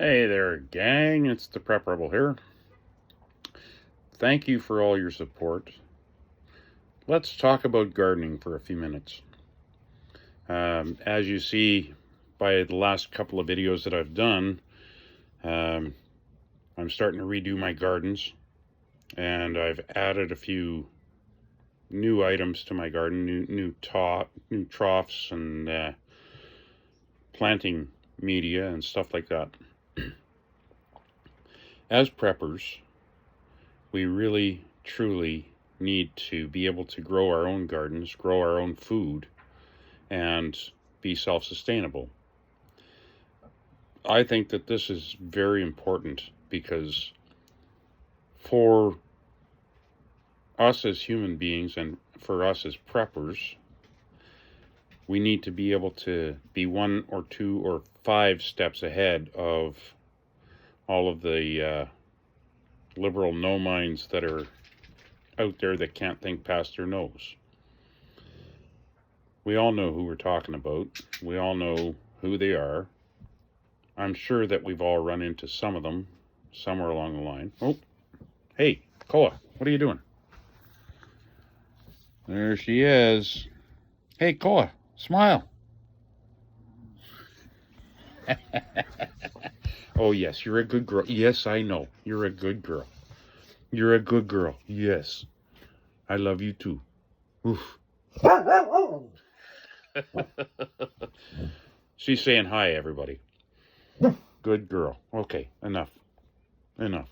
Hey there, gang. It's the Prep Rebel here. Thank you for all your support. Let's talk about gardening for a few minutes. As you see by the last couple of videos that I've done, I'm starting to redo my gardens, and I've added a few new items to my garden, new troughs and planting media and stuff like that. As preppers, we really, truly need to be able to grow our own gardens, grow our own food, and be self-sustainable. I think that this is very important because for us as human beings and for us as preppers, we need to be able to be 1 or 2 or 5 steps ahead of all of the liberal no-minds that are out there that can't think past their nose. We all know who we're talking about. We all know who they are. I'm sure that we've all run into some of them somewhere along the line. Oh, hey, Koa, what are you doing? There she is. Hey, Koa, smile. Oh, yes, you're a good girl. Yes, I know. You're a good girl. You're a good girl. Yes. I love you too. Oof. She's saying hi, everybody. Good girl. Okay, enough. Enough.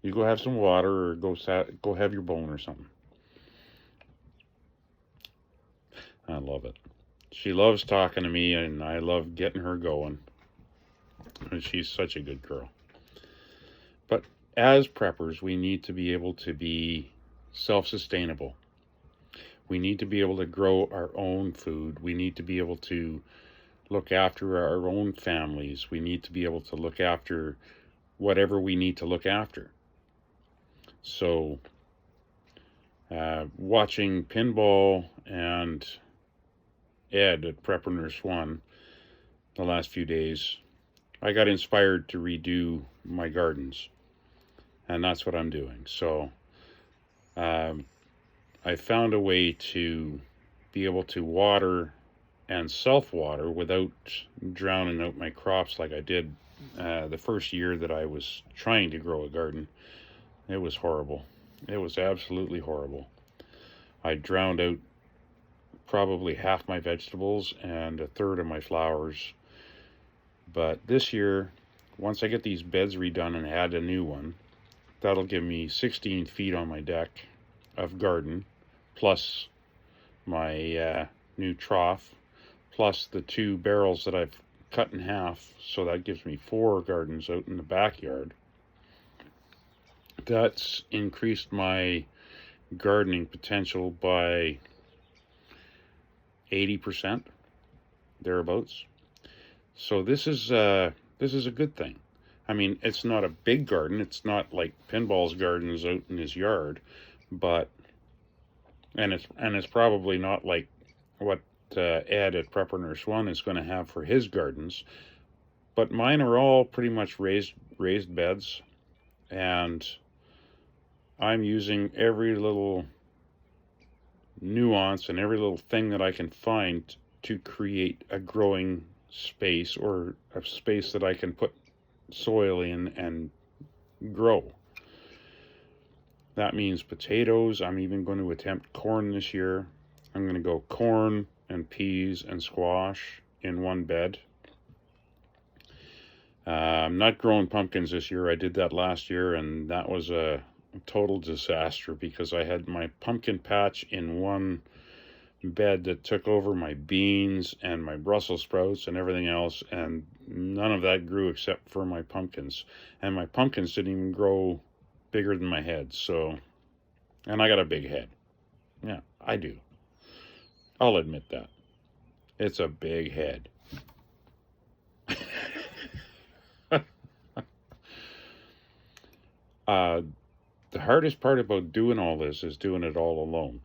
You go have some water or go have your bone or something. I love it. She loves talking to me, and I love getting her going. And she's such a good girl. But as preppers, we need to be able to be self-sustainable. We need to be able to grow our own food. We need to be able to look after our own families. We need to be able to look after whatever we need to look after. So, watching Pinball and Ed at Prepper Nurse 1 the last few days, I got inspired to redo my gardens, and that's what I'm doing. So I found a way to be able to water and self-water without drowning out my crops like I did the first year that I was trying to grow a garden. It was horrible. It was absolutely horrible. I drowned out probably half my vegetables and a third of my flowers. But this year, once I get these beds redone and add a new one, that'll give me 16 feet on my deck of garden, plus my new trough, plus the 2 barrels that I've cut in half, so that gives me 4 gardens out in the backyard. That's increased my gardening potential by 80%, thereabouts. So this is a good thing. I mean, it's not a big garden. It's not like Pinball's gardens out in his yard, but and it's probably not like what Ed at Prepper Nurse 1 is going to have for his gardens. But mine are all pretty much raised beds, and I'm using every little nuance and every little thing that I can find to create a growing space, or a space that I can put soil in and grow. That means potatoes. I'm even going to attempt corn this year. I'm going to go corn and peas and squash in one bed. I'm not growing pumpkins this year. I did that last year, and that was a total disaster because I had my pumpkin patch in one bed that took over my beans and my Brussels sprouts and everything else, and none of that grew except for my pumpkins. And my pumpkins didn't even grow bigger than my head. So, and I got a big head. Yeah, I do. I'll admit that. It's a big head. The hardest part about doing all this is doing it all alone.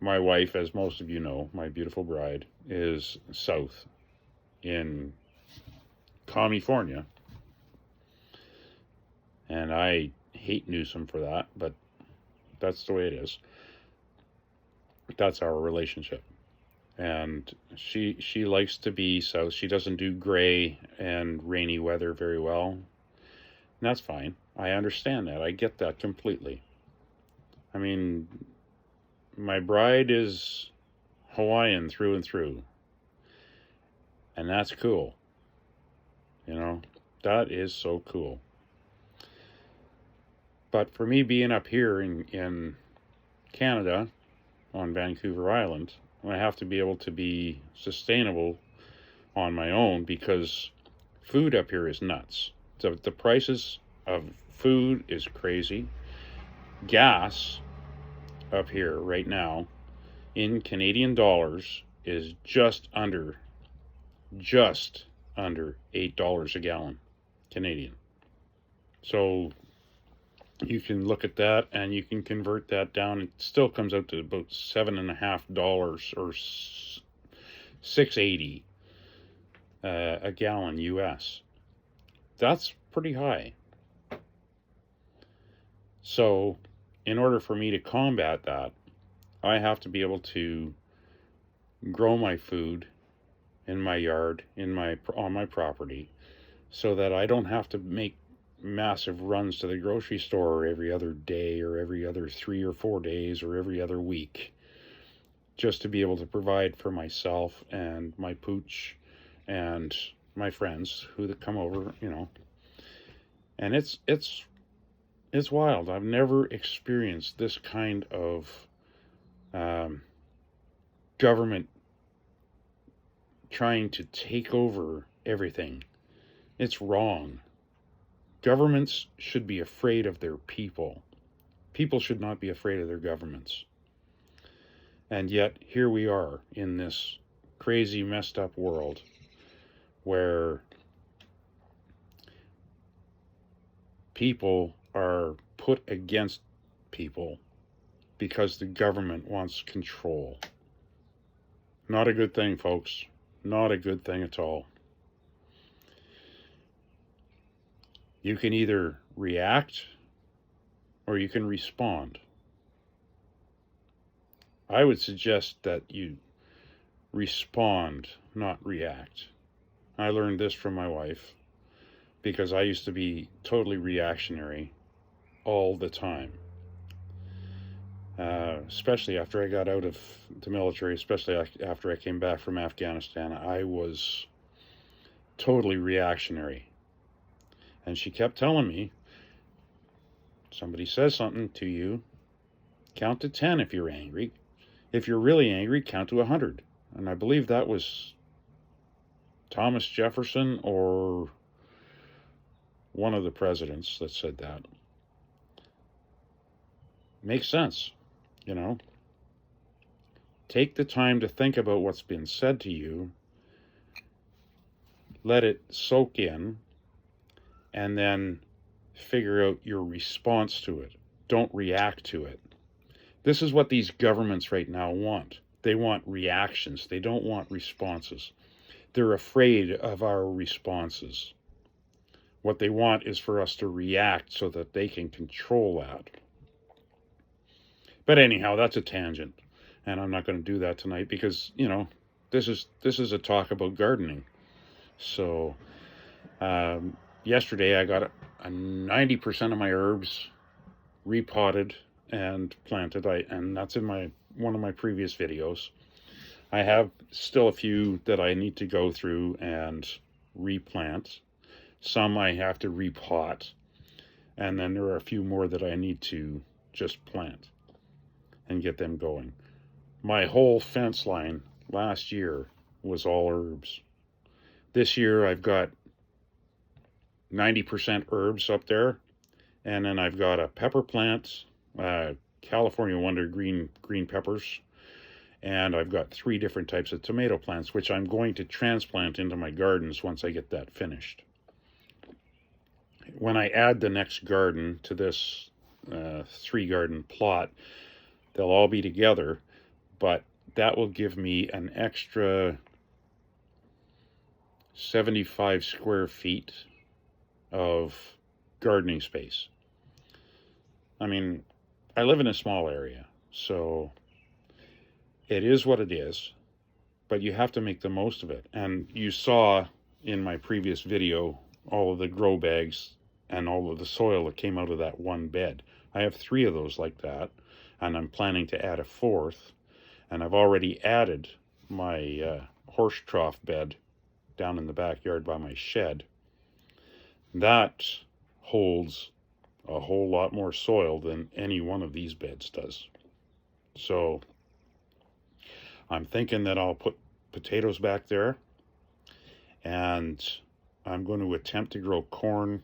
My wife, as most of you know, my beautiful bride, is south in California. And I hate Newsom for that, but that's the way it is. That's our relationship. And she likes to be south. She doesn't do gray and rainy weather very well. And that's fine. I understand that. I get that completely. I mean, my bride is Hawaiian through and through. And that's cool. You know, that is so cool. But for me being up here in Canada on Vancouver Island, I have to be able to be sustainable on my own because food up here is nuts. The prices of food is crazy. Gas up here right now in Canadian dollars is just under $8 a gallon Canadian. So you can look at that and you can convert that down. It still comes out to about $7.50 or $6.80 a gallon US. That's pretty high. So in order for me to combat that, I have to be able to grow my food in my yard, on my property, so that I don't have to make massive runs to the grocery store every other day or every other 3 or 4 days or every other week, just to be able to provide for myself and my pooch and my friends who come over, you know. And it's wild. I've never experienced this kind of government trying to take over everything. It's wrong. Governments should be afraid of their people. People should not be afraid of their governments. And yet, here we are in this crazy, messed up world where people are put against people because the government wants control. Not a good thing, folks. Not a good thing at all. You can either react or you can respond. I would suggest that you respond, not react. I learned this from my wife because I used to be totally reactionary all the time. Especially after I got out of the military, especially after I came back from Afghanistan, I was totally reactionary. And she kept telling me, somebody says something to you, count to 10 if you're angry. If you're really angry, count to 100. And I believe that was Thomas Jefferson or one of the presidents that said that. Makes sense, you know. Take the time to think about what's been said to you. Let it soak in. And then figure out your response to it. Don't react to it. This is what these governments right now want. They want reactions. They don't want responses. They're afraid of our responses. What they want is for us to react so that they can control that. But anyhow, that's a tangent. And I'm not going to do that tonight because, you know, this is a talk about gardening. So, yesterday I got a 90% of my herbs repotted and planted, and that's in one of my previous videos. I have still a few that I need to go through and replant. Some I have to repot, and then there are a few more that I need to just plant and get them going. My whole fence line last year was all herbs. This year I've got 90% herbs up there, and then I've got a pepper plant, California Wonder green peppers, and I've got 3 different types of tomato plants, which I'm going to transplant into my gardens once I get that finished. When I add the next garden to this 3-garden plot, they'll all be together, but that will give me an extra 75 square feet of gardening space. I mean, I live in a small area, so it is what it is, but you have to make the most of it. And you saw in my previous video all of the grow bags and all of the soil that came out of that one bed. I have 3 of those like that, and I'm planning to add a 4th, and I've already added my horse trough bed down in the backyard by my shed. That holds a whole lot more soil than any one of these beds does. So I'm thinking that I'll put potatoes back there, and I'm going to attempt to grow corn.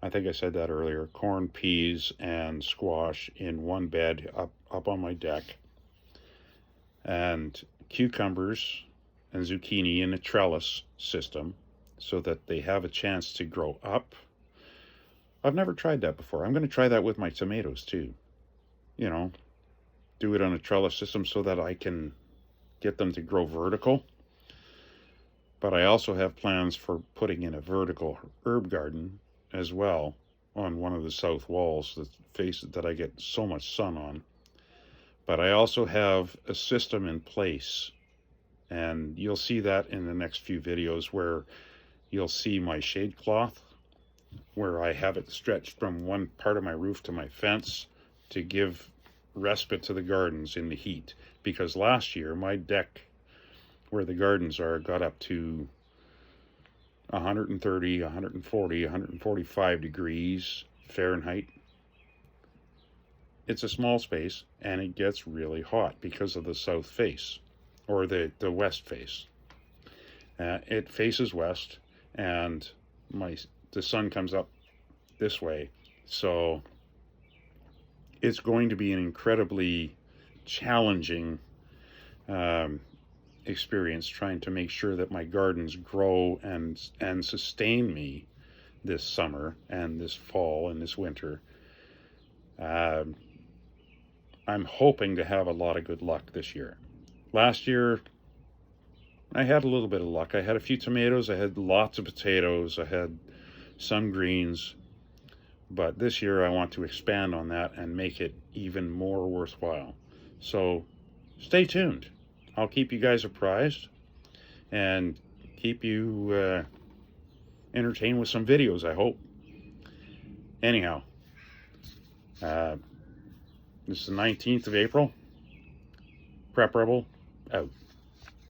I think I said that earlier. Corn, peas, and squash in one bed up on my deck, and cucumbers and zucchini in a trellis system so that they have a chance to grow up. I've never tried that before. I'm going to try that with my tomatoes too. You know, do it on a trellis system so that I can get them to grow vertical. But I also have plans for putting in a vertical herb garden as well on one of the south walls that I get so much sun on. But I also have a system in place, and you'll see that in the next few videos, where you'll see my shade cloth, where I have it stretched from one part of my roof to my fence to give respite to the gardens in the heat. Because last year my deck where the gardens are got up to 130, 140, 145 degrees Fahrenheit. It's a small space, and it gets really hot because of the south face, or the west face. It faces west, and the sun comes up this way, so it's going to be an incredibly challenging experience trying to make sure that my gardens grow and sustain me this summer and this fall and this winter. I'm hoping to have a lot of good luck this year. Last year, I had a little bit of luck. I had a few tomatoes, I had lots of potatoes, I had some greens, but this year I want to expand on that and make it even more worthwhile. So stay tuned. I'll keep you guys apprised and keep you entertained with some videos, I hope. Anyhow, this is the 19th of April. Prep Rebel out.